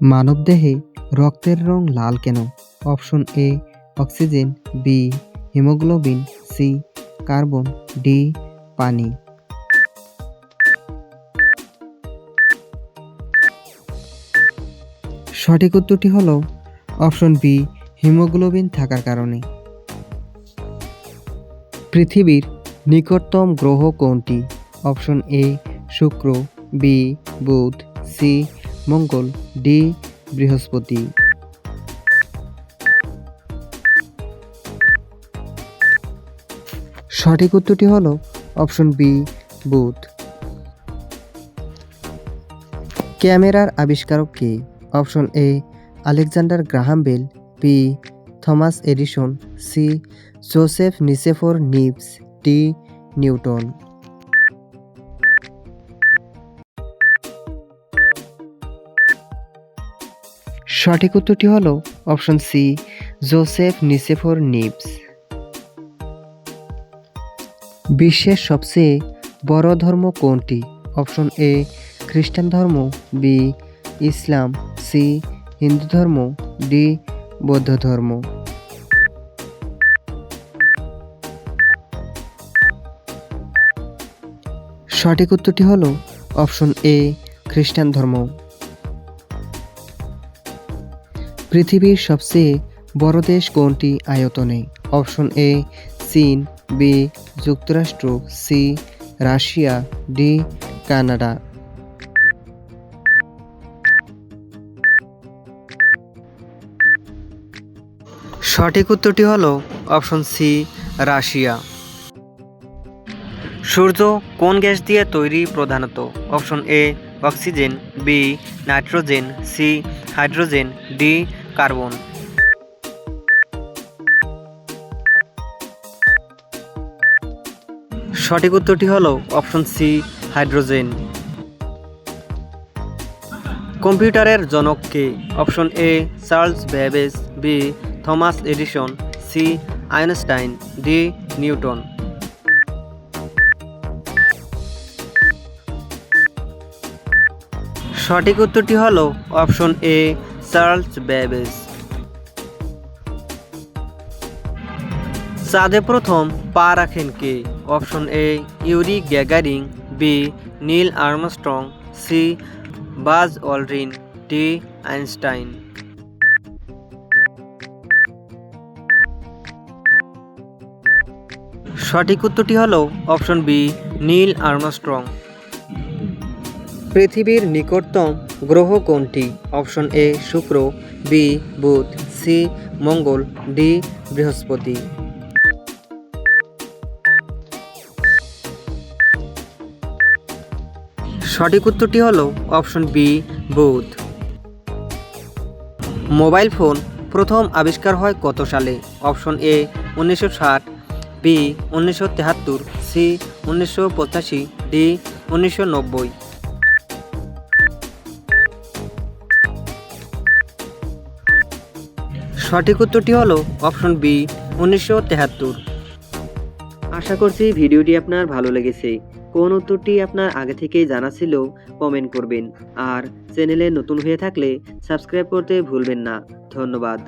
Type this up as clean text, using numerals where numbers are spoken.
মানবদেহে রক্তের রং লাল কেন? Option A oxygen, B haemoglobin, C carbon, D পানি। সঠিক উত্তরটি হলো অপশন বি হিমোগ্লোবিন থাকার কারণে। পৃথিবীর নিকটতম গ্রহ কোনটি? অপশন এ শুক্র, বি বুধ, সি মঙ্গল, ডি বৃহস্পতি। সঠিক উত্তরটি হলো অপশন বি বুধ। ক্যামেরার আবিষ্কারক কে? Option A Alexander Graham Bell, B Thomas Edison, C Joseph Nicephore Niepce, D Newton. সঠিক উত্তরটি হলো option C Joseph Nicephore Niepce. বিশ্বের সবচেয়ে বড় ধর্ম কোনটি? অপশন এ খ্রিস্টান ধর্ম, বি ইসলাম, সি হিন্দু ধর্ম, ডি বৌদ্ধ ধর্ম। সঠিক উত্তরটি হলো অপশন এ খ্রিস্টান ধর্ম। পৃথিবীর সবচেয়ে বড় দেশ কোনটি আয়তনে? অপশন এ চীন, বি যুক্তরাষ্ট্র, সি রাশিয়া, ডি কানাডা। সঠিক উত্তরটি হলো অপশন সি রাশিয়া। সূর্য কোন গ্যাস দিয়ে তৈরি প্রধানত? Option A oxygen, B nitrogen, C hydrogen, D carbon. সঠিক উত্তরটি হলো অপশন সি হাইড্রোজেন। কম্পিউটারের জনক কে? Option A Charles Babbage, B Thomas Edison, C Einstein, D Newton. সঠিক উত্তরটি হলো অপশন এ চার্লস ব্যাবেজ। চাঁদে প্রথম পা রাখেন কে? Option A Yuri Gagarin, B Neil Armstrong, C Buzz Aldrin, D Einstein. সঠিক উত্তরটি হলো অপশন বি নীল আর্মস্ট্রং। পৃথিবীর নিকটতম গ্রহ কোনটি? অপশন এ শুক্র, বি বুধ, সি মঙ্গল, ডি বৃহস্পতি। সঠিক উত্তরটি হলো অপশন বি বুধ। মোবাইল ফোন প্রথম আবিষ্কার হয় কত সালে? Option A 1960, B 1973, C 1985, D 1990। সঠিক উত্তরটি হলো অপশন বি 1973। আশা করছি ভিডিওটি আপনার ভালো লেগেছে। কোন উত্তরটি আপনার আগে থেকেই জানা ছিল কমেন্ট করবেন, আর চ্যানেলে নতুন হয়ে থাকলে সাবস্ক্রাইব করতে ভুলবেন না। ধন্যবাদ।